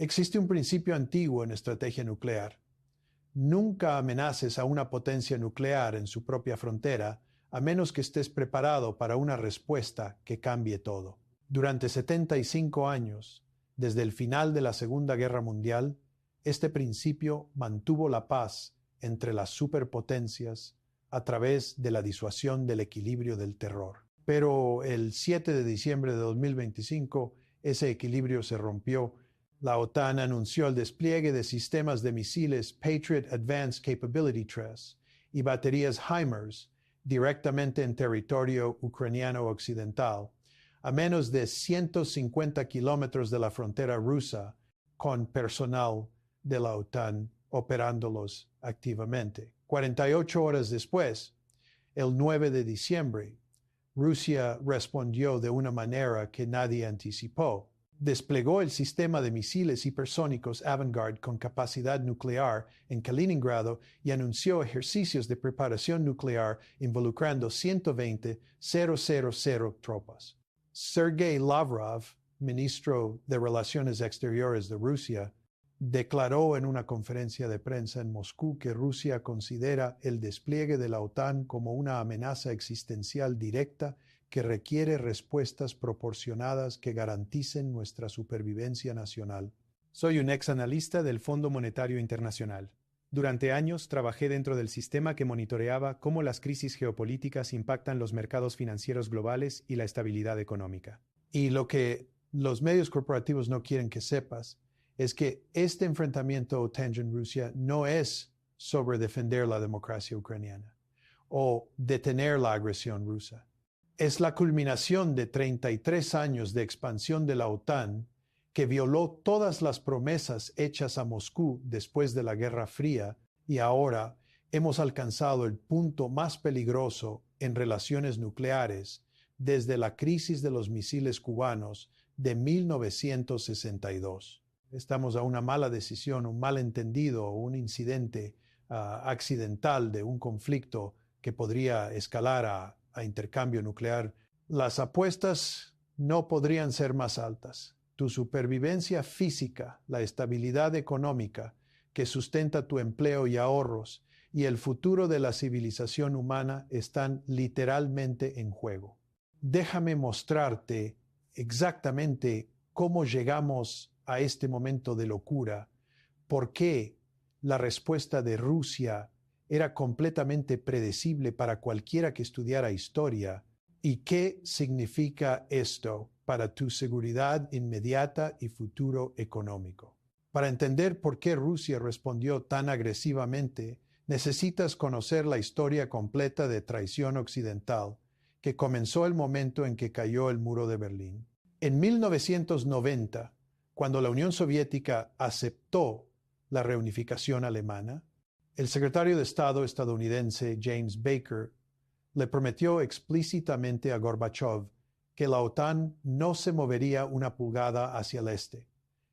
Existe un principio antiguo en estrategia nuclear. Nunca amenaces a una potencia nuclear en su propia frontera, a menos que estés preparado para una respuesta que cambie todo. Durante 75 años, desde el final de la Segunda Guerra Mundial, este principio mantuvo la paz entre las superpotencias a través de la disuasión del equilibrio del terror. Pero el 7 de diciembre de 2025, ese equilibrio se rompió. La OTAN anunció el despliegue de sistemas de misiles Patriot Advanced Capability 3 y baterías HIMARS directamente en territorio ucraniano occidental, a menos de 150 kilómetros de la frontera rusa, con personal de la OTAN operándolos activamente. 48 horas después, el 9 de diciembre, Rusia respondió de una manera que nadie anticipó. Desplegó el sistema de misiles hipersónicos Avangard con capacidad nuclear en Kaliningrado y anunció ejercicios de preparación nuclear involucrando 120,000 tropas. Sergei Lavrov, ministro de Relaciones Exteriores de Rusia, declaró en una conferencia de prensa en Moscú que Rusia considera el despliegue de la OTAN como una amenaza existencial directa que requiere respuestas proporcionadas que garanticen nuestra supervivencia nacional. Soy un ex analista del Fondo Monetario Internacional. Durante años trabajé dentro del sistema que monitoreaba cómo las crisis geopolíticas impactan los mercados financieros globales y la estabilidad económica. Y lo que los medios corporativos no quieren que sepas es que este enfrentamiento OTAN-Rusia no es sobre defender la democracia ucraniana o detener la agresión rusa. Es la culminación de 33 años de expansión de la OTAN que violó todas las promesas hechas a Moscú después de la Guerra Fría y ahora hemos alcanzado el punto más peligroso en relaciones nucleares desde la crisis de los misiles cubanos de 1962. Estamos a una mala decisión, un malentendido o un incidente accidental de un conflicto que podría escalar a intercambio nuclear. Las apuestas no podrían ser más altas. Tu supervivencia física, la estabilidad económica que sustenta tu empleo y ahorros y el futuro de la civilización humana están literalmente en juego. Déjame mostrarte exactamente cómo llegamos a este momento de locura, por qué la respuesta de Rusia era completamente predecible para cualquiera que estudiara historia y qué significa esto para tu seguridad inmediata y futuro económico. Para entender por qué Rusia respondió tan agresivamente, necesitas conocer la historia completa de traición occidental, que comenzó el momento en que cayó el muro de Berlín. En 1990, cuando la Unión Soviética aceptó la reunificación alemana, el secretario de Estado estadounidense James Baker le prometió explícitamente a Gorbachev que la OTAN no se movería una pulgada hacia el este.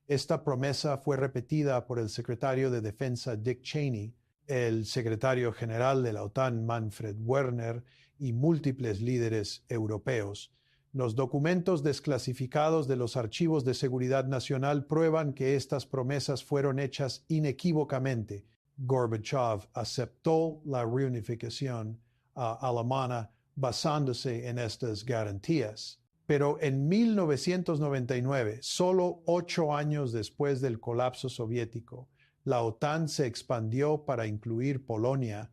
Esta promesa fue repetida por el secretario de Defensa Dick Cheney, el secretario general de la OTAN Manfred Werner y múltiples líderes europeos. Los documentos desclasificados de los archivos de seguridad nacional prueban que estas promesas fueron hechas inequívocamente. Gorbachev aceptó la reunificación alemana basándose en estas garantías. Pero en 1999, solo 8 años después del colapso soviético, la OTAN se expandió para incluir Polonia,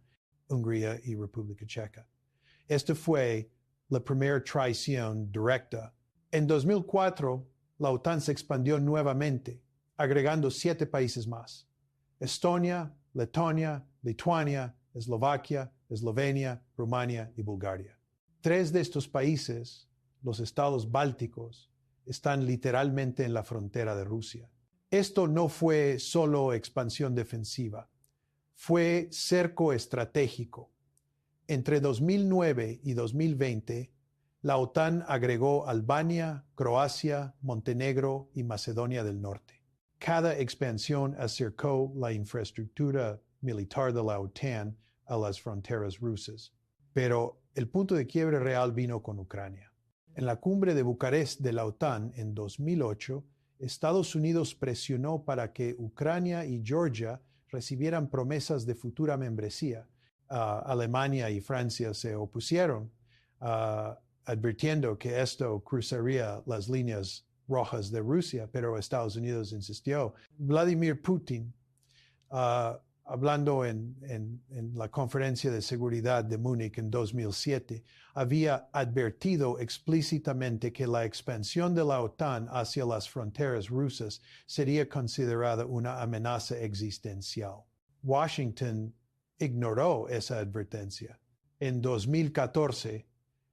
Hungría y República Checa. Esta fue la primera traición directa. En 2004, la OTAN se expandió nuevamente, agregando 7 países más: Estonia, Letonia, Lituania, Eslovaquia, Eslovenia, Rumania y Bulgaria. 3 de estos países, los estados bálticos, están literalmente en la frontera de Rusia. Esto no fue solo expansión defensiva, fue cerco estratégico. Entre 2009 y 2020, la OTAN agregó Albania, Croacia, Montenegro y Macedonia del Norte. Cada expansión acercó la infraestructura militar de la OTAN a las fronteras rusas. Pero el punto de quiebre real vino con Ucrania. En la cumbre de Bucarest de la OTAN en 2008, Estados Unidos presionó para que Ucrania y Georgia recibieran promesas de futura membresía. Alemania y Francia se opusieron, advirtiendo que esto cruzaría las líneas rojas de Rusia, pero Estados Unidos insistió. Vladimir Putin, hablando en la Conferencia de Seguridad de Múnich en 2007, había advertido explícitamente que la expansión de la OTAN hacia las fronteras rusas sería considerada una amenaza existencial. Washington ignoró esa advertencia. En 2014,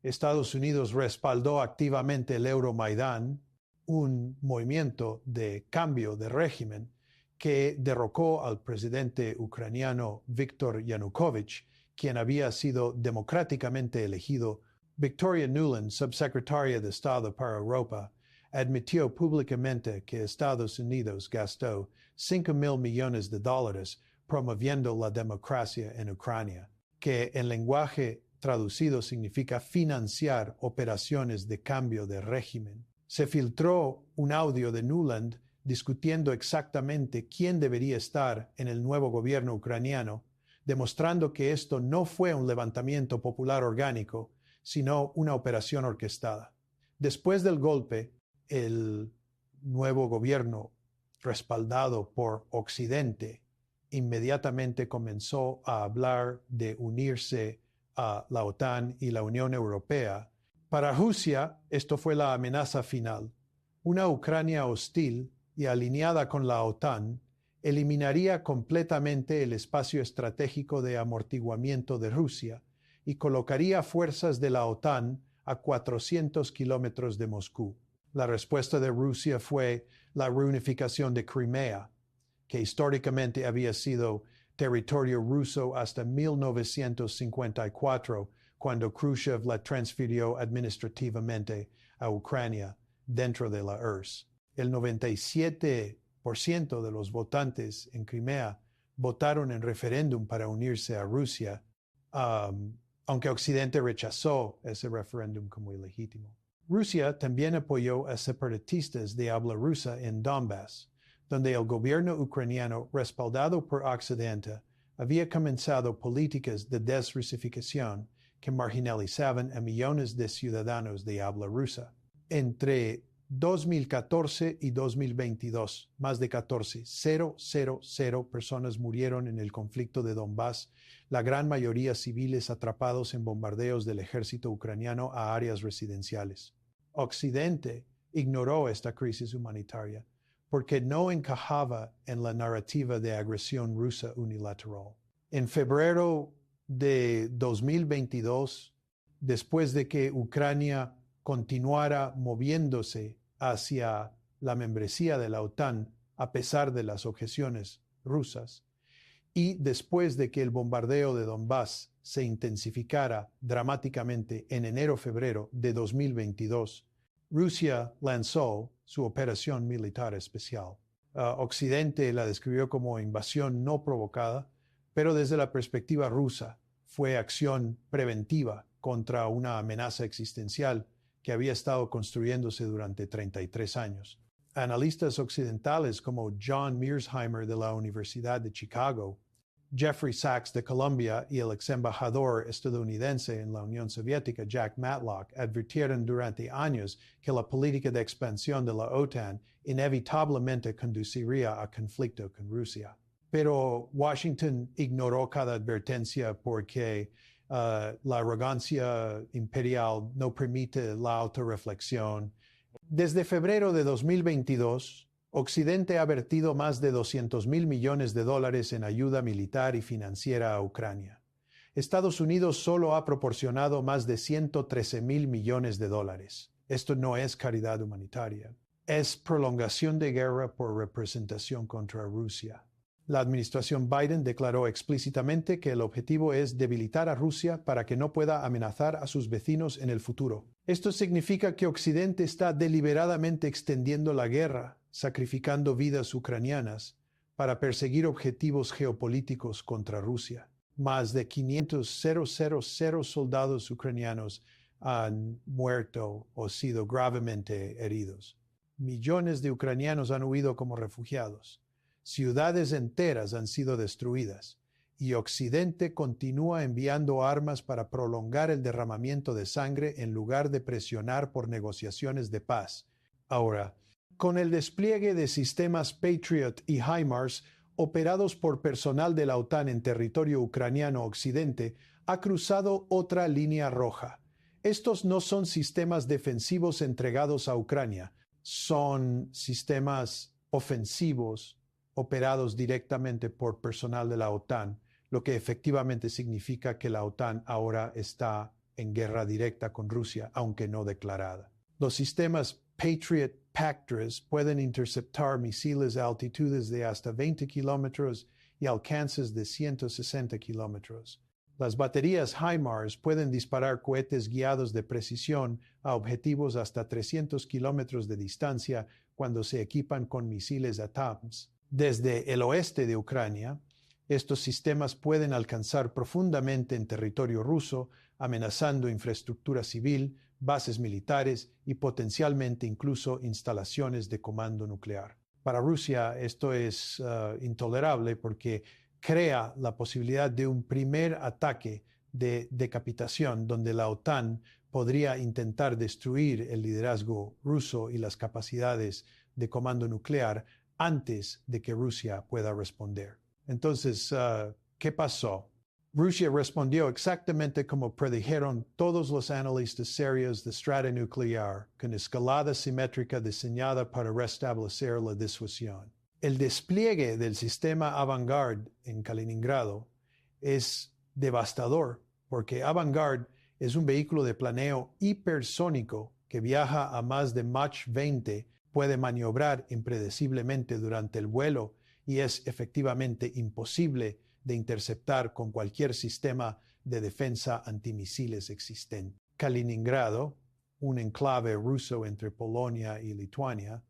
Estados Unidos respaldó activamente el Euromaidán, un movimiento de cambio de régimen que derrocó al presidente ucraniano Viktor Yanukovych, quien había sido democráticamente elegido. Victoria Nuland, subsecretaria de Estado para Europa, admitió públicamente que Estados Unidos gastó $5,000 millones promoviendo la democracia en Ucrania, que en lenguaje traducido significa financiar operaciones de cambio de régimen. Se filtró un audio de Nuland discutiendo exactamente quién debería estar en el nuevo gobierno ucraniano, demostrando que esto no fue un levantamiento popular orgánico, sino una operación orquestada. Después del golpe, el nuevo gobierno, respaldado por Occidente, inmediatamente comenzó a hablar de unirse a la OTAN y la Unión Europea. Para Rusia, esto fue la amenaza final. Una Ucrania hostil y alineada con la OTAN eliminaría completamente el espacio estratégico de amortiguamiento de Rusia y colocaría fuerzas de la OTAN a 400 kilómetros de Moscú. La respuesta de Rusia fue la reunificación de Crimea, que históricamente había sido territorio ruso hasta 1954, cuando Khrushchev la transfirió administrativamente a Ucrania dentro de la URSS. El 97% de los votantes en Crimea votaron en referéndum para unirse a Rusia, aunque Occidente rechazó ese referéndum como ilegítimo. Rusia también apoyó a separatistas de habla rusa en Donbass, donde el gobierno ucraniano, respaldado por Occidente, había comenzado políticas de desrusificación que marginalizaban a millones de ciudadanos de habla rusa. Entre 2014 y 2022, más de 14,000 personas murieron en el conflicto de Donbass, la gran mayoría civiles atrapados en bombardeos del ejército ucraniano a áreas residenciales. Occidente ignoró esta crisis humanitaria porque no encajaba en la narrativa de agresión rusa unilateral. En febrero de 2022, después de que Ucrania continuara moviéndose hacia la membresía de la OTAN a pesar de las objeciones rusas, y después de que el bombardeo de Donbass se intensificara dramáticamente en enero-febrero de 2022, Rusia lanzó su operación militar especial. Occidente la describió como invasión no provocada, pero desde la perspectiva rusa fue acción preventiva contra una amenaza existencial que había estado construyéndose durante 33 años. Analistas occidentales como John Mearsheimer de la Universidad de Chicago, Jeffrey Sachs de Colombia y el ex embajador estadounidense en la Unión Soviética, Jack Matlock, advirtieron durante años que la política de expansión de la OTAN inevitablemente conduciría a conflicto con Rusia. Pero Washington ignoró cada advertencia porque la arrogancia imperial no permite la autorreflexión. Desde febrero de 2022, Occidente ha vertido más de $200,000 millones en ayuda militar y financiera a Ucrania. Estados Unidos solo ha proporcionado más de $113,000 millones. Esto no es caridad humanitaria, es prolongación de guerra por representación contra Rusia. La administración Biden declaró explícitamente que el objetivo es debilitar a Rusia para que no pueda amenazar a sus vecinos en el futuro. Esto significa que Occidente está deliberadamente extendiendo la guerra, sacrificando vidas ucranianas para perseguir objetivos geopolíticos contra Rusia. Más de 500,000 soldados ucranianos han muerto o sido gravemente heridos. Millones de ucranianos han huido como refugiados. Ciudades enteras han sido destruidas. Y Occidente continúa enviando armas para prolongar el derramamiento de sangre en lugar de presionar por negociaciones de paz. Ahora, con el despliegue de sistemas Patriot y HIMARS operados por personal de la OTAN en territorio ucraniano occidente, ha cruzado otra línea roja. Estos no son sistemas defensivos entregados a Ucrania, son sistemas ofensivos operados directamente por personal de la OTAN, lo que efectivamente significa que la OTAN ahora está en guerra directa con Rusia, aunque no declarada. Los sistemas Patriot PAC-3 pueden interceptar misiles a altitudes de hasta 20 kilómetros y alcances de 160 kilómetros. Las baterías HIMARS pueden disparar cohetes guiados de precisión a objetivos hasta 300 kilómetros de distancia cuando se equipan con misiles ATACMS. Desde el oeste de Ucrania, estos sistemas pueden alcanzar profundamente en territorio ruso, amenazando infraestructura civil, bases militares y potencialmente incluso instalaciones de comando nuclear. Para Rusia esto es intolerable porque crea la posibilidad de un primer ataque de decapitación donde la OTAN podría intentar destruir el liderazgo ruso y las capacidades de comando nuclear antes de que Rusia pueda responder. Entonces, ¿qué pasó? Rusia respondió exactamente como predijeron todos los analistas serios de estrata nuclear, con escalada simétrica diseñada para restablecer la disuasión. El despliegue del sistema Avangard en Kaliningrado es devastador porque Avangard es un vehículo de planeo hipersónico que viaja a más de Mach 20, puede maniobrar impredeciblemente durante el vuelo y es efectivamente imposible de interceptar con cualquier sistema de defensa antimisiles existente. Kaliningrado, un enclave ruso entre Polonia y Lituania,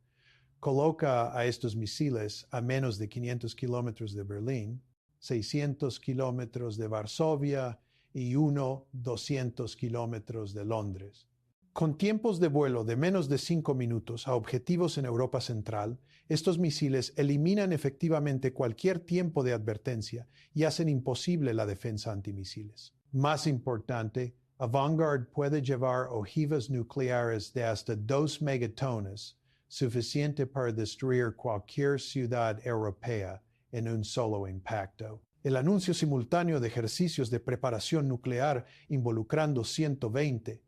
coloca a estos misiles a menos de 500 kilómetros de Berlín, 600 kilómetros de Varsovia y 200 kilómetros de Londres. Con tiempos de vuelo de menos de 5 minutos a objetivos en Europa Central, estos misiles eliminan efectivamente cualquier tiempo de advertencia y hacen imposible la defensa antimisiles. Más importante, Avangard puede llevar ojivas nucleares de hasta 2 megatones, suficiente para destruir cualquier ciudad europea en un solo impacto. El anuncio simultáneo de ejercicios de preparación nuclear involucrando 120,000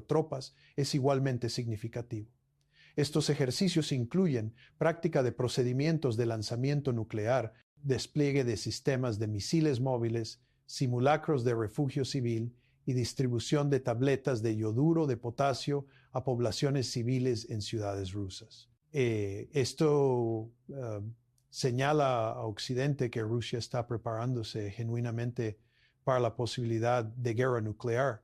tropas es igualmente significativo. Estos ejercicios incluyen práctica de procedimientos de lanzamiento nuclear, despliegue de sistemas de misiles móviles, simulacros de refugio civil y distribución de tabletas de yoduro de potasio a poblaciones civiles en ciudades rusas. Esto señala a Occidente que Rusia está preparándose genuinamente para la posibilidad de guerra nuclear,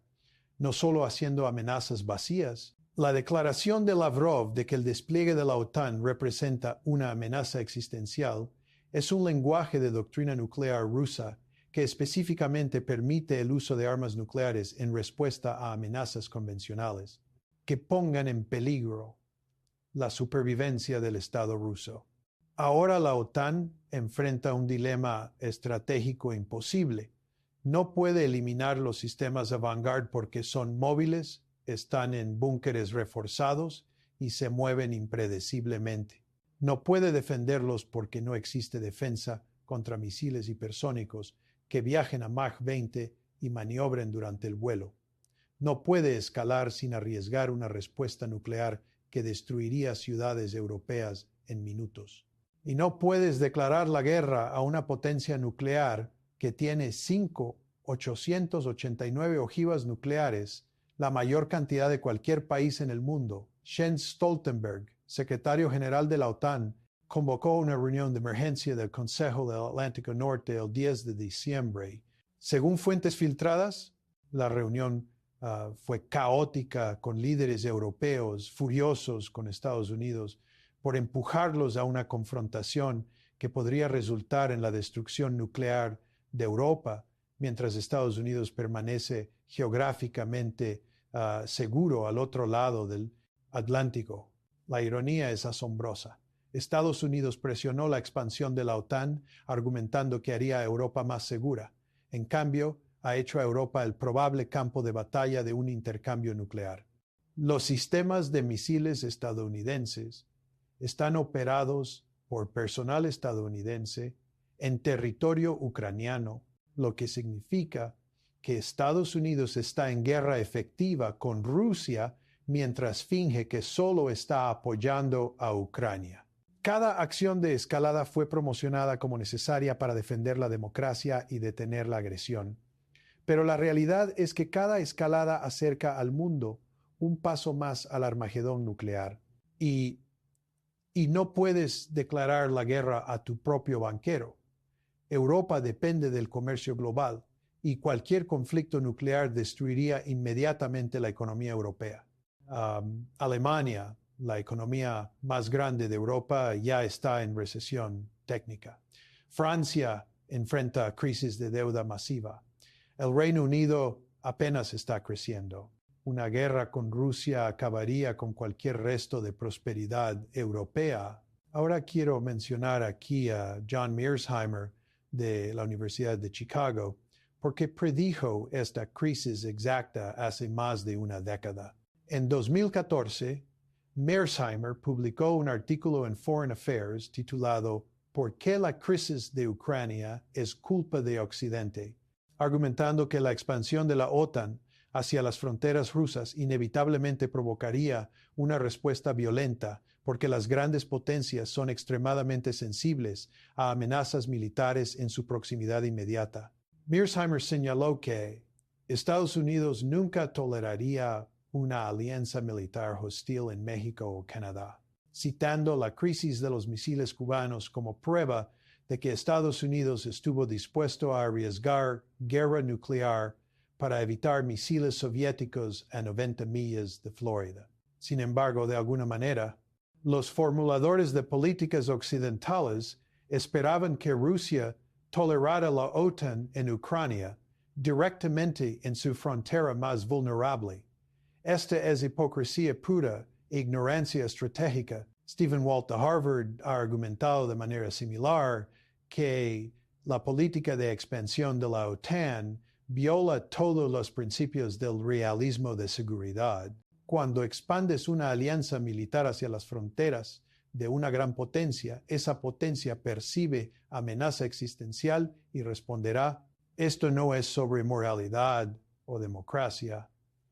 no solo haciendo amenazas vacías. La declaración de Lavrov de que el despliegue de la OTAN representa una amenaza existencial es un lenguaje de doctrina nuclear rusa que específicamente permite el uso de armas nucleares en respuesta a amenazas convencionales que pongan en peligro la supervivencia del Estado ruso. Ahora la OTAN enfrenta un dilema estratégico imposible. No puede eliminar los sistemas Avangard porque son móviles, están en búnkeres reforzados y se mueven impredeciblemente. No puede defenderlos porque no existe defensa contra misiles hipersónicos que viajen a Mach 20 y maniobren durante el vuelo. No puede escalar sin arriesgar una respuesta nuclear que destruiría ciudades europeas en minutos. Y no puedes declarar la guerra a una potencia nuclear que tiene 889 ojivas nucleares, la mayor cantidad de cualquier país en el mundo. Jens Stoltenberg, secretario general de la OTAN, convocó una reunión de emergencia del Consejo del Atlántico Norte el 10 de diciembre. Según fuentes filtradas, la reunión fue caótica, con líderes europeos furiosos con Estados Unidos por empujarlos a una confrontación que podría resultar en la destrucción nuclear de Europa, mientras Estados Unidos permanece geográficamente seguro al otro lado del Atlántico. La ironía es asombrosa. Estados Unidos presionó la expansión de la OTAN, argumentando que haría a Europa más segura. En cambio, ha hecho a Europa el probable campo de batalla de un intercambio nuclear. Los sistemas de misiles estadounidenses están operados por personal estadounidense en territorio ucraniano, lo que significa que Estados Unidos está en guerra efectiva con Rusia mientras finge que solo está apoyando a Ucrania. Cada acción de escalada fue promocionada como necesaria para defender la democracia y detener la agresión. Pero la realidad es que cada escalada acerca al mundo un paso más al Armagedón nuclear. Y no puedes declarar la guerra a tu propio banquero. Europa depende del comercio global y cualquier conflicto nuclear destruiría inmediatamente la economía europea. Alemania, la economía más grande de Europa, ya está en recesión técnica. Francia enfrenta crisis de deuda masiva. El Reino Unido apenas está creciendo. Una guerra con Rusia acabaría con cualquier resto de prosperidad europea. Ahora quiero mencionar aquí a John Mearsheimer de la Universidad de Chicago, porque predijo esta crisis exacta hace más de una década. En 2014, Mearsheimer publicó un artículo en Foreign Affairs titulado ¿Por qué la crisis de Ucrania es culpa de Occidente?, argumentando que la expansión de la OTAN hacia las fronteras rusas inevitablemente provocaría una respuesta violenta porque las grandes potencias son extremadamente sensibles a amenazas militares en su proximidad inmediata. Mearsheimer señaló que Estados Unidos nunca toleraría una alianza militar hostil en México o Canadá, citando la crisis de los misiles cubanos como prueba de que Estados Unidos estuvo dispuesto a arriesgar guerra nuclear para evitar misiles soviéticos a 90 millas de Florida. Sin embargo, de alguna manera, los formuladores de políticas occidentales esperaban que Rusia tolerara la OTAN en Ucrania directamente en su frontera más vulnerable. Esta es hipocresía pura e ignorancia estratégica. Stephen Walt de Harvard ha argumentado de manera similar que la política de expansión de la OTAN viola todos los principios del realismo de seguridad. Cuando expandes una alianza militar hacia las fronteras de una gran potencia, esa potencia percibe amenaza existencial y responderá. Esto no es sobre moralidad o democracia,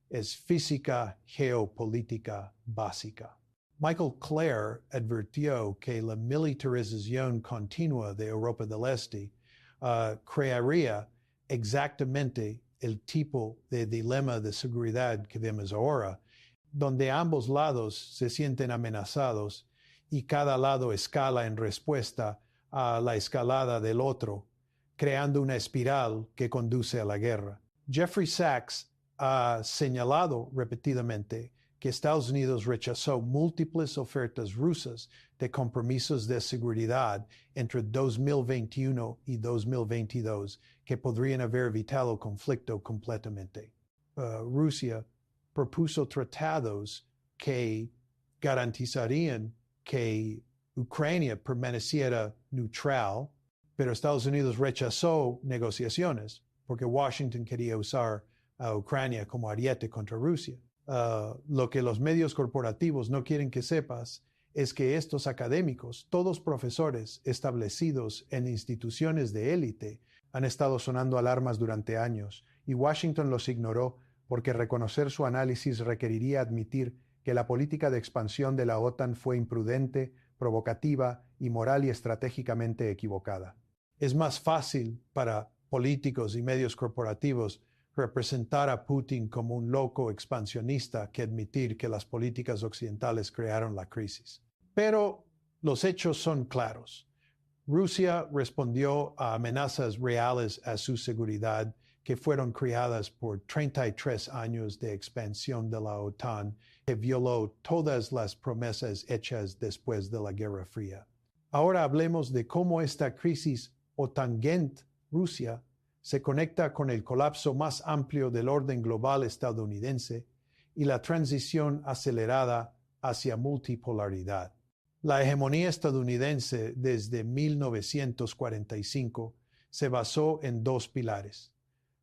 es física geopolítica básica. Michael Clare advirtió que la militarización continua de Europa del Este crearía exactamente el tipo de dilema de seguridad que vemos ahora, donde ambos lados se sienten amenazados y cada lado escala en respuesta a la escalada del otro, creando una espiral que conduce a la guerra. Jeffrey Sachs ha señalado repetidamente que Estados Unidos rechazó múltiples ofertas rusas de compromisos de seguridad entre 2021 y 2022 que podrían haber evitado el conflicto completamente. Rusia propuso tratados que garantizarían que Ucrania permaneciera neutral, pero Estados Unidos rechazó negociaciones porque Washington quería usar a Ucrania como ariete contra Rusia. Lo que los medios corporativos no quieren que sepas es que estos académicos, todos profesores establecidos en instituciones de élite, han estado sonando alarmas durante años y Washington los ignoró porque reconocer su análisis requeriría admitir que la política de expansión de la OTAN fue imprudente, provocativa y moral y estratégicamente equivocada. Es más fácil para políticos y medios corporativos representar a Putin como un loco expansionista que admitir que las políticas occidentales crearon la crisis. Pero los hechos son claros. Rusia respondió a amenazas reales a su seguridad que fueron creadas por 33 años de expansión de la OTAN, que violó todas las promesas hechas después de la Guerra Fría. Ahora hablemos de cómo esta crisis OTAN-Rusia se conecta con el colapso más amplio del orden global estadounidense y la transición acelerada hacia multipolaridad. La hegemonía estadounidense desde 1945 se basó en dos pilares: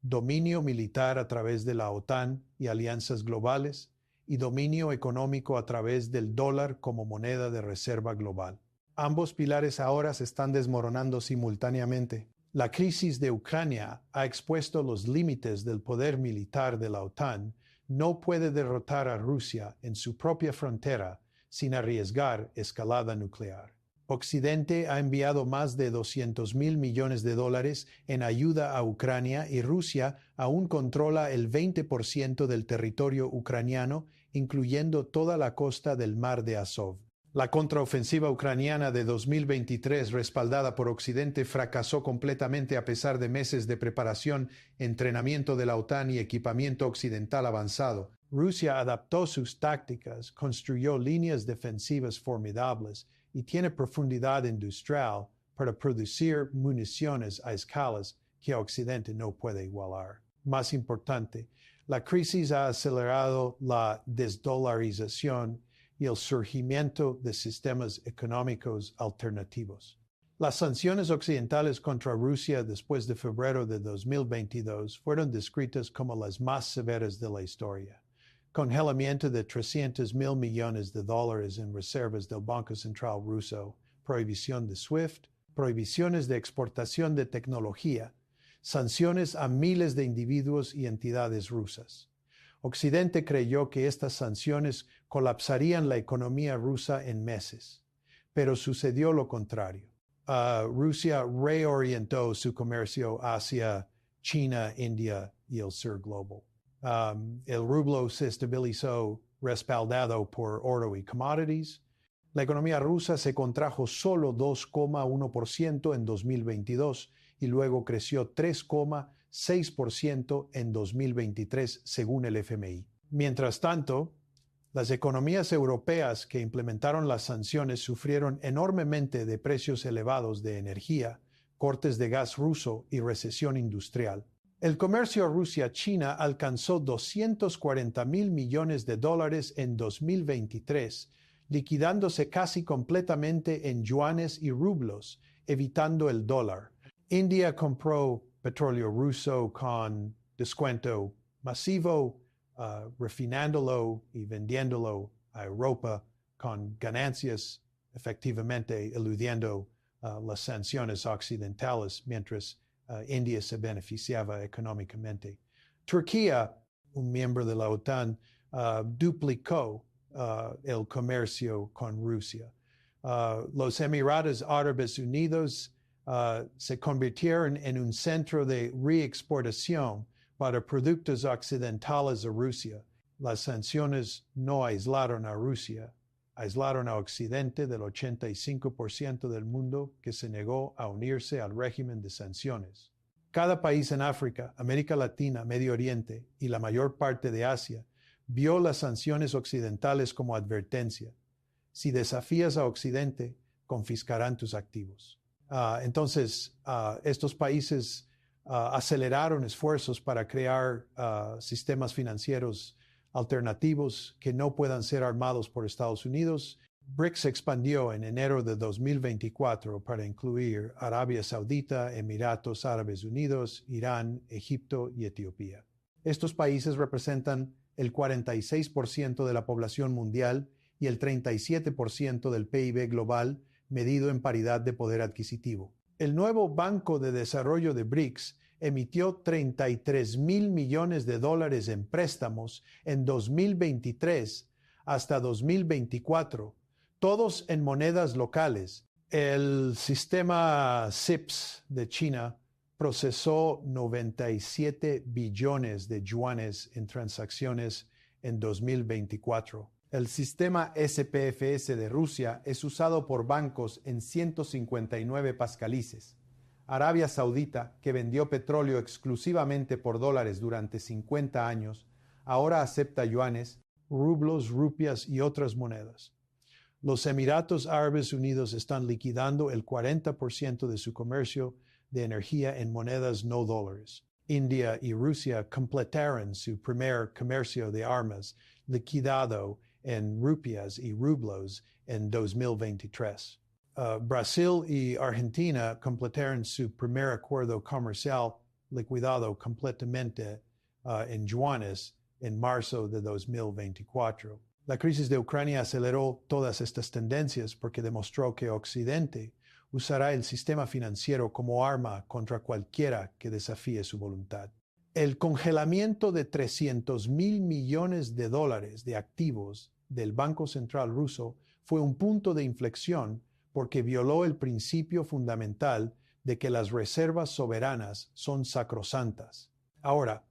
dominio militar a través de la OTAN y alianzas globales, y dominio económico a través del dólar como moneda de reserva global. Ambos pilares ahora se están desmoronando simultáneamente. La crisis de Ucrania ha expuesto los límites del poder militar de la OTAN. No puede derrotar a Rusia en su propia frontera sin arriesgar escalada nuclear. Occidente ha enviado más de $200.000 millones en ayuda a Ucrania y Rusia aún controla el 20% del territorio ucraniano, incluyendo toda la costa del Mar de Azov. La contraofensiva ucraniana de 2023, respaldada por Occidente, fracasó completamente a pesar de meses de preparación, entrenamiento de la OTAN y equipamiento occidental avanzado. Rusia adaptó sus tácticas, construyó líneas defensivas formidables y tiene profundidad industrial para producir municiones a escalas que Occidente no puede igualar. Más importante, la crisis ha acelerado la desdolarización y el surgimiento de sistemas económicos alternativos. Las sanciones occidentales contra Rusia después de febrero de 2022 fueron descritas como las más severas de la historia. Congelamiento de $300.000 millones en reservas del Banco Central ruso, prohibición de SWIFT, prohibiciones de exportación de tecnología, sanciones a miles de individuos y entidades rusas. Occidente creyó que estas sanciones colapsarían la economía rusa en meses, pero sucedió lo contrario. Rusia reorientó su comercio hacia China, India y el sur global. El rublo se estabilizó respaldado por oro y commodities. La economía rusa se contrajo solo 2,1% en 2022 y luego creció 3,6% en 2023, según el FMI. Mientras tanto, las economías europeas que implementaron las sanciones sufrieron enormemente de precios elevados de energía, cortes de gas ruso y recesión industrial. El comercio Rusia-China alcanzó $240.000 millones en 2023, liquidándose casi completamente en yuanes y rublos, evitando el dólar. India compró petróleo ruso con descuento masivo, refinándolo y vendiéndolo a Europa con ganancias, efectivamente eludiendo las sanciones occidentales, mientras India se beneficiaba económicamente. Turquía, un miembro de la OTAN, duplicó el comercio con Rusia. Los Emiratos Árabes Unidos se convirtieron en un centro de reexportación para productos occidentales a Rusia. Las sanciones no aislaron a Rusia, aislaron a Occidente del 85% del mundo que se negó a unirse al régimen de sanciones. Cada país en África, América Latina, Medio Oriente y la mayor parte de Asia vio las sanciones occidentales como advertencia. Si desafías a Occidente, confiscarán tus activos. Entonces, estos países aceleraron esfuerzos para crear sistemas financieros alternativos que no puedan ser armados por Estados Unidos. BRICS se expandió en enero de 2024 para incluir Arabia Saudita, Emiratos Árabes Unidos, Irán, Egipto y Etiopía. Estos países representan el 46% de la población mundial y el 37% del PIB global, medido en paridad de poder adquisitivo. El nuevo Banco de Desarrollo de BRICS emitió $33.000 millones en préstamos en 2023 hasta 2024, todos en monedas locales. El sistema CIPS de China procesó 97 billones de yuanes en transacciones en 2024. El sistema SPFS de Rusia es usado por bancos en 159 pascalices. Arabia Saudita, que vendió petróleo exclusivamente por dólares durante 50 años, ahora acepta yuanes, rublos, rupias y otras monedas. Los Emiratos Árabes Unidos están liquidando el 40% de su comercio de energía en monedas no dólares. India y Rusia completaron su primer comercio de armas, liquidado en rupias y rublos en 2023. Brasil y Argentina completaron su primer acuerdo comercial liquidado completamente en yuanes en marzo de 2024. La crisis de Ucrania aceleró todas estas tendencias porque demostró que Occidente usará el sistema financiero como arma contra cualquiera que desafíe su voluntad. El congelamiento de 300.000 millones de dólares de activos del Banco Central ruso fue un punto de inflexión porque violó el principio fundamental de que las reservas soberanas son sacrosantas. Ahora,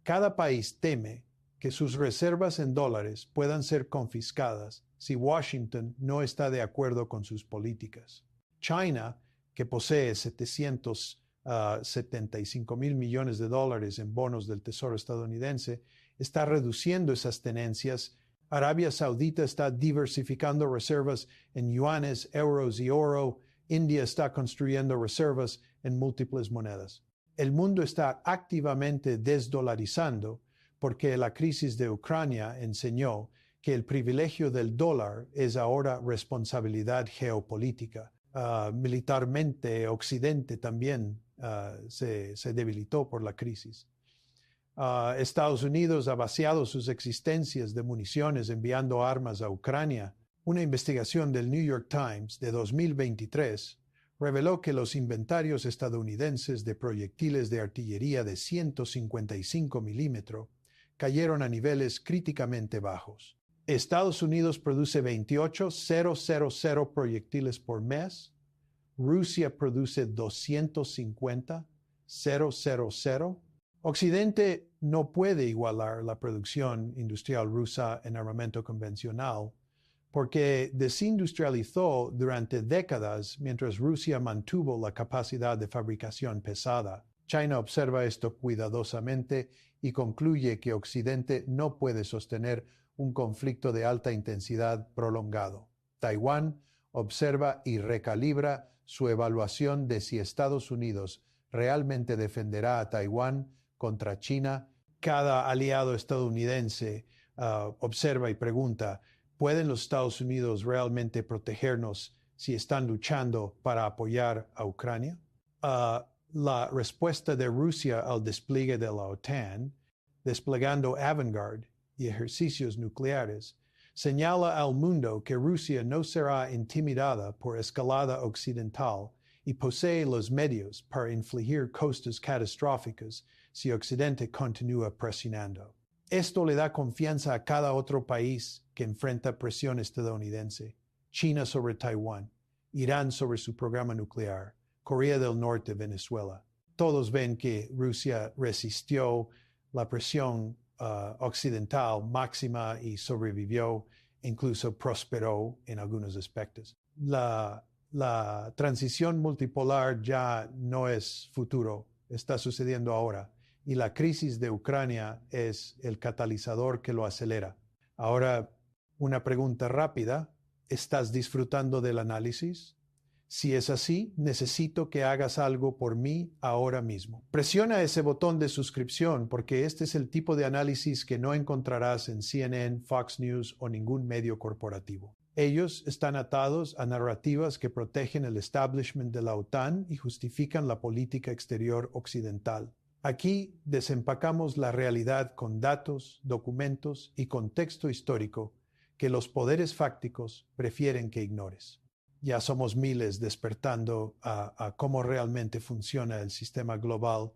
cada país teme que sus reservas en dólares puedan ser confiscadas si Washington no está de acuerdo con sus políticas. China, que posee 775.000 millones de dólares en bonos del Tesoro estadounidense, está reduciendo esas tenencias. Arabia Saudita está diversificando reservas en yuanes, euros y oro. India está construyendo reservas en múltiples monedas. El mundo está activamente desdolarizando porque la crisis de Ucrania enseñó que el privilegio del dólar es ahora responsabilidad geopolítica. Militarmente, Occidente también se debilitó por la crisis. Estados Unidos ha vaciado sus existencias de municiones enviando armas a Ucrania. Una investigación del New York Times de 2023 reveló que los inventarios estadounidenses de proyectiles de artillería de 155 milímetros cayeron a niveles críticamente bajos. Estados Unidos produce 28,000 proyectiles por mes. Rusia produce 250,000. Occidente no puede igualar la producción industrial rusa en armamento convencional porque desindustrializó durante décadas mientras Rusia mantuvo la capacidad de fabricación pesada. China observa esto cuidadosamente y concluye que Occidente no puede sostener un conflicto de alta intensidad prolongado. Taiwán observa y recalibra su evaluación de si Estados Unidos realmente defenderá a Taiwán contra China. Cada aliado estadounidense observa y pregunta, ¿pueden los Estados Unidos realmente protegernos si están luchando para apoyar a Ucrania? La respuesta de Rusia al despliegue de la OTAN, desplegando Avangard y ejercicios nucleares, señala al mundo que Rusia no será intimidada por escalada occidental y posee los medios para infligir costas catastróficas si Occidente continúa presionando. Esto le da confianza a cada otro país que enfrenta presión estadounidense. China sobre Taiwán, Irán sobre su programa nuclear, Corea del Norte, Venezuela. Todos ven que Rusia resistió la presión occidental máxima y sobrevivió, incluso prosperó en algunos aspectos. La transición multipolar ya no es futuro, está sucediendo ahora. Y la crisis de Ucrania es el catalizador que lo acelera. Ahora, una pregunta rápida. ¿Estás disfrutando del análisis? Si es así, necesito que hagas algo por mí ahora mismo. Presiona ese botón de suscripción porque este es el tipo de análisis que no encontrarás en CNN, Fox News o ningún medio corporativo. Ellos están atados a narrativas que protegen el establishment de la OTAN y justifican la política exterior occidental. Aquí desempacamos la realidad con datos, documentos y contexto histórico que los poderes fácticos prefieren que ignores. Ya somos miles despertando a cómo realmente funciona el sistema global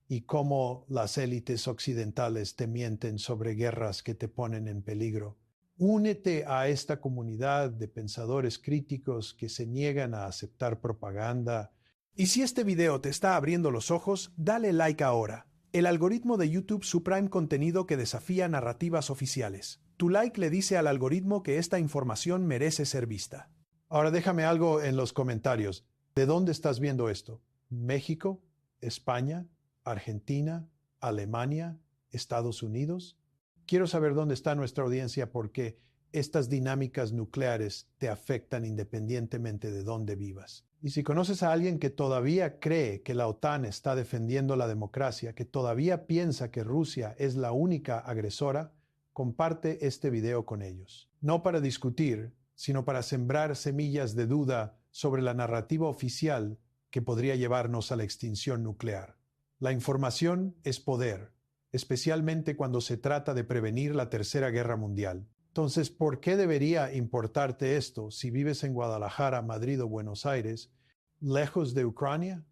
y cómo las élites occidentales te mienten sobre guerras que te ponen en peligro. Únete a esta comunidad de pensadores críticos que se niegan a aceptar propaganda. Y si este video te está abriendo los ojos, dale like ahora. El algoritmo de YouTube suprime contenido que desafía narrativas oficiales. Tu like le dice al algoritmo que esta información merece ser vista. Ahora déjame algo en los comentarios. ¿De dónde estás viendo esto? ¿México? ¿España? ¿Argentina? ¿Alemania? ¿Estados Unidos? Quiero saber dónde está nuestra audiencia porque estas dinámicas nucleares te afectan independientemente de dónde vivas. Y si conoces a alguien que todavía cree que la OTAN está defendiendo la democracia, que todavía piensa que Rusia es la única agresora, comparte este video con ellos. No para discutir, sino para sembrar semillas de duda sobre la narrativa oficial que podría llevarnos a la extinción nuclear. La información es poder, especialmente cuando se trata de prevenir la Tercera Guerra Mundial. Entonces, ¿por qué debería importarte esto si vives en Guadalajara, Madrid o Buenos Aires, lejos de Ucrania?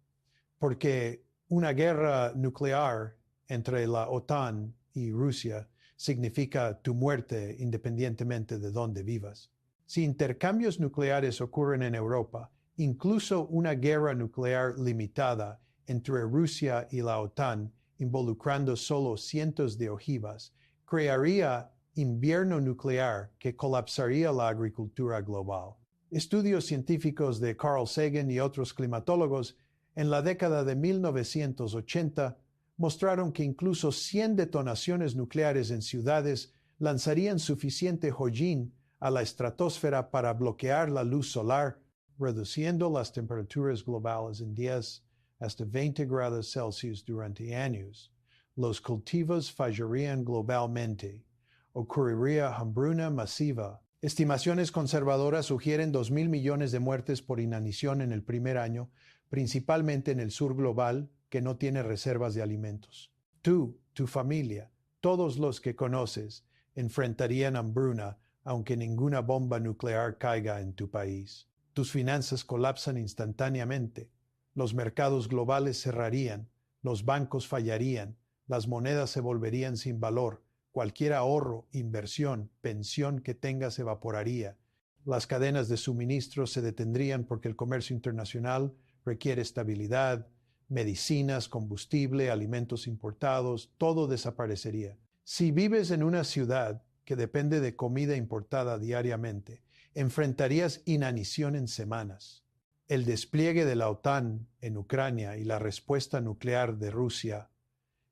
Porque una guerra nuclear entre la OTAN y Rusia significa tu muerte independientemente de dónde vivas. Si intercambios nucleares ocurren en Europa, incluso una guerra nuclear limitada entre Rusia y la OTAN, involucrando solo cientos de ojivas, crearía invierno nuclear que colapsaría la agricultura global. Estudios científicos de Carl Sagan y otros climatólogos en la década de 1980 mostraron que incluso 100 detonaciones nucleares en ciudades lanzarían suficiente hollín a la estratosfera para bloquear la luz solar, reduciendo las temperaturas globales en 10 hasta 20 grados Celsius durante años. Los cultivos fallarían globalmente. Ocurriría hambruna masiva. Estimaciones conservadoras sugieren 2.000 millones de muertes por inanición en el primer año, principalmente en el sur global, que no tiene reservas de alimentos. Tú, tu familia, todos los que conoces, enfrentarían hambruna aunque ninguna bomba nuclear caiga en tu país. Tus finanzas colapsan instantáneamente. Los mercados globales cerrarían, los bancos fallarían, las monedas se volverían sin valor, cualquier ahorro, inversión, pensión que tengas se evaporaría. Las cadenas de suministro se detendrían porque el comercio internacional requiere estabilidad, medicinas, combustible, alimentos importados, todo desaparecería. Si vives en una ciudad que depende de comida importada diariamente, enfrentarías inanición en semanas. El despliegue de la OTAN en Ucrania y la respuesta nuclear de Rusia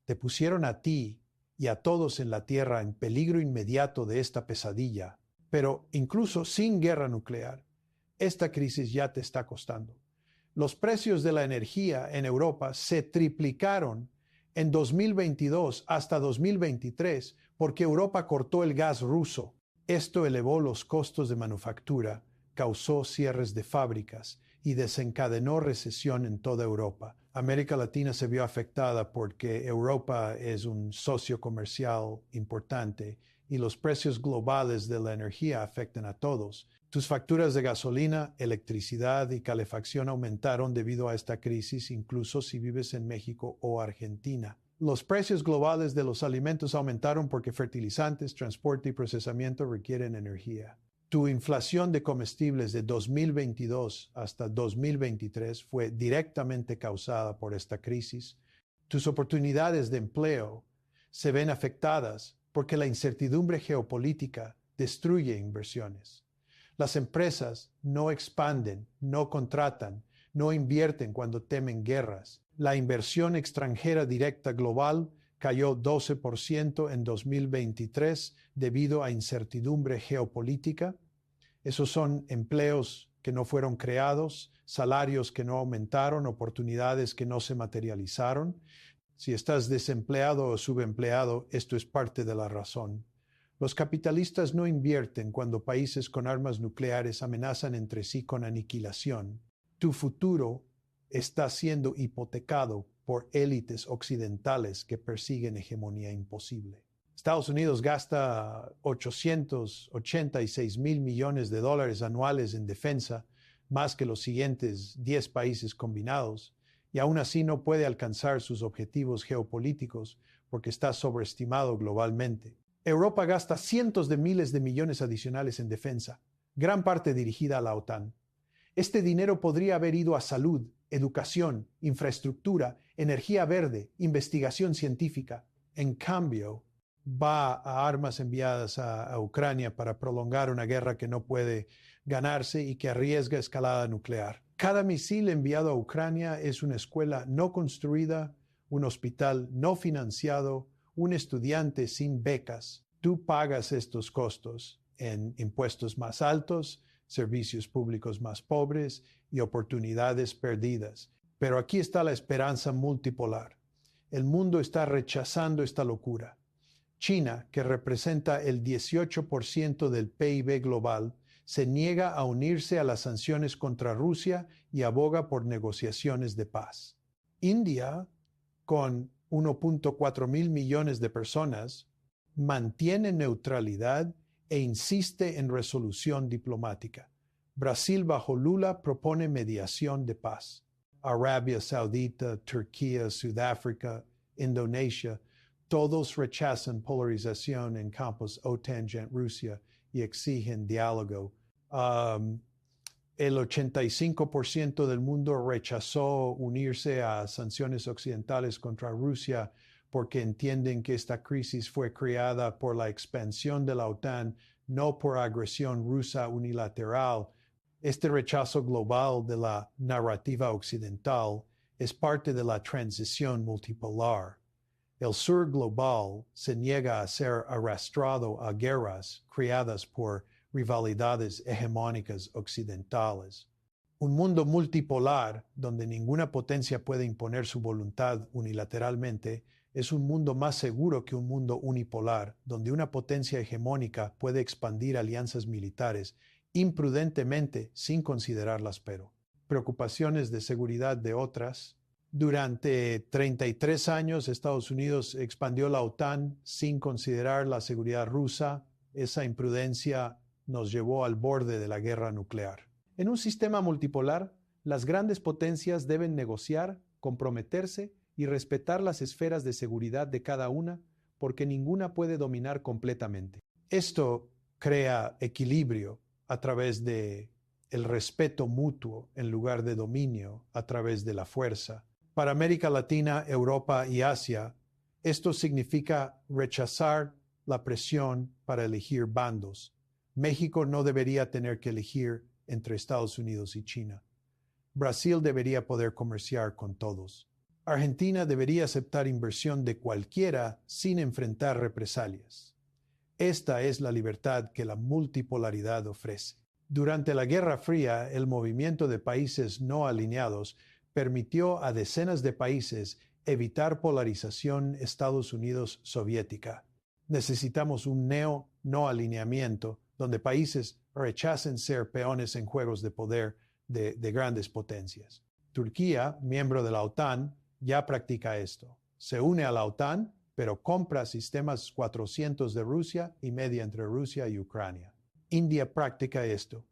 te pusieron a ti y a todos en la Tierra en peligro inmediato de esta pesadilla. Pero incluso sin guerra nuclear, esta crisis ya te está costando. Los precios de la energía en Europa se triplicaron en 2022 hasta 2023 porque Europa cortó el gas ruso. Esto elevó los costos de manufactura, causó cierres de fábricas y desencadenó recesión en toda Europa. América Latina se vio afectada porque Europa es un socio comercial importante y los precios globales de la energía afectan a todos. Tus facturas de gasolina, electricidad y calefacción aumentaron debido a esta crisis, incluso si vives en México o Argentina. Los precios globales de los alimentos aumentaron porque fertilizantes, transporte y procesamiento requieren energía. Tu inflación de comestibles de 2022 hasta 2023 fue directamente causada por esta crisis. Tus oportunidades de empleo se ven afectadas porque la incertidumbre geopolítica destruye inversiones. Las empresas no expanden, no contratan, no invierten cuando temen guerras. La inversión extranjera directa global cayó 12% en 2023 debido a incertidumbre geopolítica. Esos son empleos que no fueron creados, salarios que no aumentaron, oportunidades que no se materializaron. Si estás desempleado o subempleado, esto es parte de la razón. Los capitalistas no invierten cuando países con armas nucleares amenazan entre sí con aniquilación. Tu futuro está siendo hipotecado por élites occidentales que persiguen hegemonía imposible. Estados Unidos gasta 886,000 millones de dólares anuales en defensa, más que los siguientes 10 países combinados, y aún así no puede alcanzar sus objetivos geopolíticos porque está sobreestimado globalmente. Europa gasta cientos de miles de millones adicionales en defensa, gran parte dirigida a la OTAN. Este dinero podría haber ido a salud, educación, infraestructura, energía verde, investigación científica. En cambio, va a armas enviadas a Ucrania para prolongar una guerra que no puede ganarse y que arriesga escalada nuclear. Cada misil enviado a Ucrania es una escuela no construida, un hospital no financiado, un estudiante sin becas. Tú pagas estos costos en impuestos más altos, servicios públicos más pobres y oportunidades perdidas. Pero aquí está la esperanza multipolar. El mundo está rechazando esta locura. China, que representa el 18% del PIB global, se niega a unirse a las sanciones contra Rusia y aboga por negociaciones de paz. India, con 1.4 mil millones de personas, mantiene neutralidad e insiste en resolución diplomática. Brasil bajo Lula propone mediación de paz. Arabia Saudita, Turquía, Sudáfrica, Indonesia, todos rechazan polarización en campos OTAN, Rusia y exigen diálogo. El 85% del mundo rechazó unirse a sanciones occidentales contra Rusia porque entienden que esta crisis fue creada por la expansión de la OTAN, no por agresión rusa unilateral. Este rechazo global de la narrativa occidental es parte de la transición multipolar. El sur global se niega a ser arrastrado a guerras creadas por rivalidades hegemónicas occidentales. Un mundo multipolar, donde ninguna potencia puede imponer su voluntad unilateralmente, es un mundo más seguro que un mundo unipolar, donde una potencia hegemónica puede expandir alianzas militares imprudentemente sin considerarlas, pero preocupaciones de seguridad de otras. Durante 33 años, Estados Unidos expandió la OTAN sin considerar la seguridad rusa. Esa imprudencia nos llevó al borde de la guerra nuclear. En un sistema multipolar, las grandes potencias deben negociar, comprometerse y respetar las esferas de seguridad de cada una, porque ninguna puede dominar completamente. Esto crea equilibrio a través de el respeto mutuo en lugar de dominio a través de la fuerza. Para América Latina, Europa y Asia, esto significa rechazar la presión para elegir bandos. México no debería tener que elegir entre Estados Unidos y China. Brasil debería poder comerciar con todos. Argentina debería aceptar inversión de cualquiera sin enfrentar represalias. Esta es la libertad que la multipolaridad ofrece. Durante la Guerra Fría, el movimiento de países no alineados permitió a decenas de países evitar polarización Estados Unidos-soviética. Necesitamos un no alineamiento donde países rechacen ser peones en juegos de poder de grandes potencias. Turquía, miembro de la OTAN, ya practica esto. Se une a la OTAN, pero compra sistemas 400 de Rusia y media entre Rusia y Ucrania. India practica esto.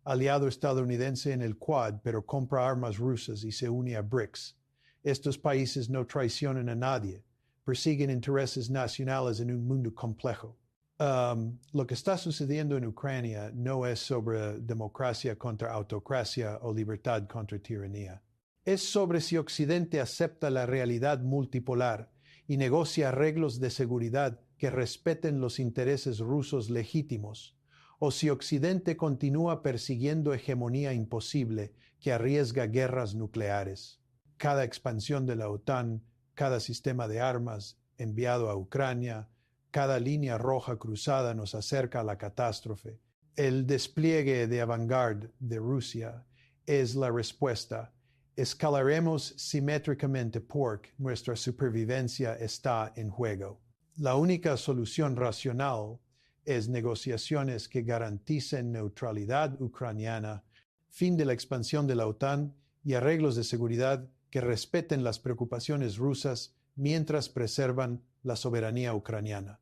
Aliado estadounidense en el Quad, pero compra armas rusas y se une a BRICS. Estos países no traicionan a nadie, persiguen intereses nacionales en un mundo complejo. Lo que está sucediendo en Ucrania no es sobre democracia contra autocracia o libertad contra tiranía. Es sobre si Occidente acepta la realidad multipolar y negocia arreglos de seguridad que respeten los intereses rusos legítimos, o si Occidente continúa persiguiendo hegemonía imposible que arriesga guerras nucleares. Cada expansión de la OTAN, cada sistema de armas enviado a Ucrania, cada línea roja cruzada nos acerca a la catástrofe. El despliegue de avant-garde de Rusia es la respuesta. Escalaremos simétricamente porque nuestra supervivencia está en juego. La única solución racional es negociaciones que garanticen neutralidad ucraniana, fin de la expansión de la OTAN y arreglos de seguridad que respeten las preocupaciones rusas mientras preservan la soberanía ucraniana.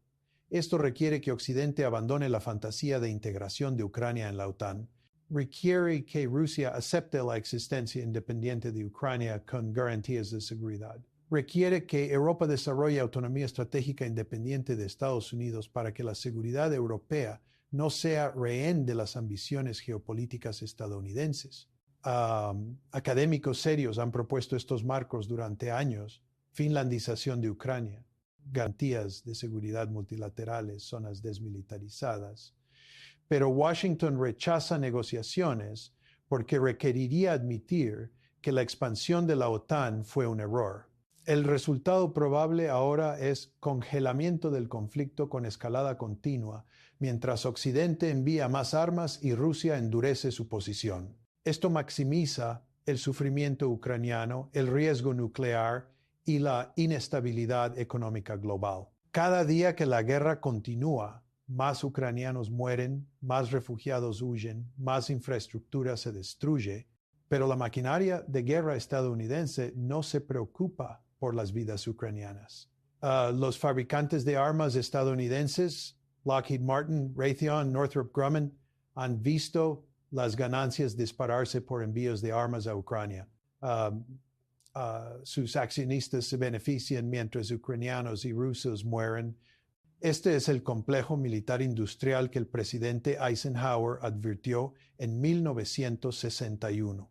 Esto requiere que Occidente abandone la fantasía de integración de Ucrania en la OTAN, requiere que Rusia acepte la existencia independiente de Ucrania con garantías de seguridad. Requiere que Europa desarrolle autonomía estratégica independiente de Estados Unidos para que la seguridad europea no sea rehén de las ambiciones geopolíticas estadounidenses. Académicos serios han propuesto estos marcos durante años: finlandización de Ucrania, garantías de seguridad multilaterales, zonas desmilitarizadas. Pero Washington rechaza negociaciones porque requeriría admitir que la expansión de la OTAN fue un error. El resultado probable ahora es congelamiento del conflicto con escalada continua, mientras Occidente envía más armas y Rusia endurece su posición. Esto maximiza el sufrimiento ucraniano, el riesgo nuclear y la inestabilidad económica global. Cada día que la guerra continúa, más ucranianos mueren, más refugiados huyen, más infraestructura se destruye, pero la maquinaria de guerra estadounidense no se preocupa por las vidas ucranianas. Los fabricantes de armas estadounidenses, Lockheed Martin, Raytheon, Northrop Grumman, han visto las ganancias dispararse por envíos de armas a Ucrania. Sus accionistas se benefician mientras ucranianos y rusos mueren. Este es el complejo militar industrial que el presidente Eisenhower advirtió en 1961.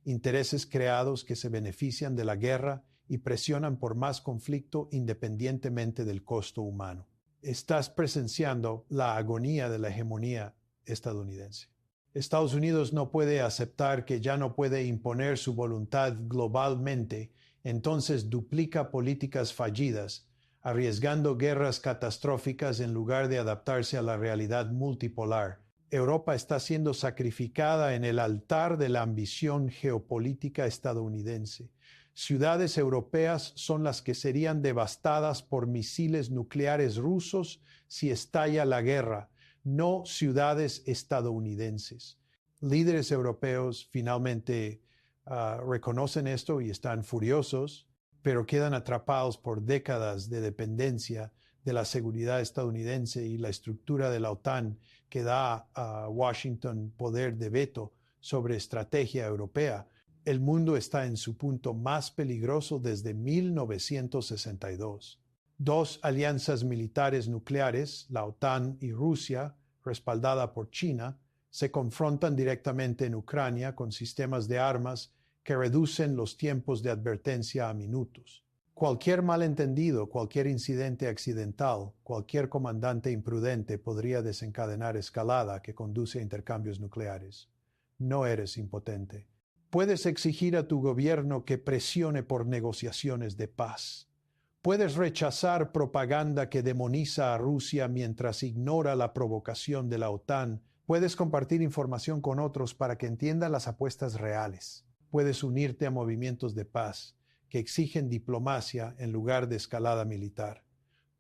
Intereses creados que se benefician de la guerra y presionan por más conflicto independientemente del costo humano. Estás presenciando la agonía de la hegemonía estadounidense. Estados Unidos no puede aceptar que ya no puede imponer su voluntad globalmente, entonces duplica políticas fallidas, arriesgando guerras catastróficas en lugar de adaptarse a la realidad multipolar. Europa está siendo sacrificada en el altar de la ambición geopolítica estadounidense. Ciudades europeas son las que serían devastadas por misiles nucleares rusos si estalla la guerra, no ciudades estadounidenses. Líderes europeos finalmente reconocen esto y están furiosos, pero quedan atrapados por décadas de dependencia de la seguridad estadounidense y la estructura de la OTAN que da a Washington poder de veto sobre estrategia europea. El mundo está en su punto más peligroso desde 1962. Dos alianzas militares nucleares, la OTAN y Rusia, respaldada por China, se confrontan directamente en Ucrania con sistemas de armas que reducen los tiempos de advertencia a minutos. Cualquier malentendido, cualquier incidente accidental, cualquier comandante imprudente podría desencadenar escalada que conduce a intercambios nucleares. No eres impotente. Puedes exigir a tu gobierno que presione por negociaciones de paz. Puedes rechazar propaganda que demoniza a Rusia mientras ignora la provocación de la OTAN. Puedes compartir información con otros para que entiendan las apuestas reales. Puedes unirte a movimientos de paz que exigen diplomacia en lugar de escalada militar.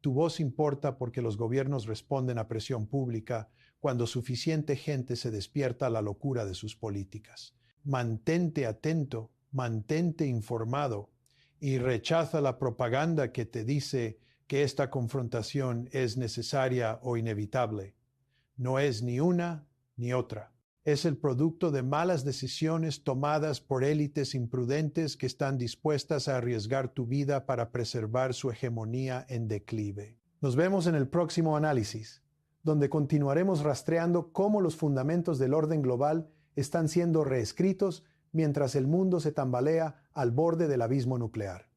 Tu voz importa porque los gobiernos responden a presión pública cuando suficiente gente se despierta a la locura de sus políticas. Mantente atento, mantente informado y rechaza la propaganda que te dice que esta confrontación es necesaria o inevitable. No es ni una ni otra. Es el producto de malas decisiones tomadas por élites imprudentes que están dispuestas a arriesgar tu vida para preservar su hegemonía en declive. Nos vemos en el próximo análisis, donde continuaremos rastreando cómo los fundamentos del orden global están siendo reescritos mientras el mundo se tambalea al borde del abismo nuclear.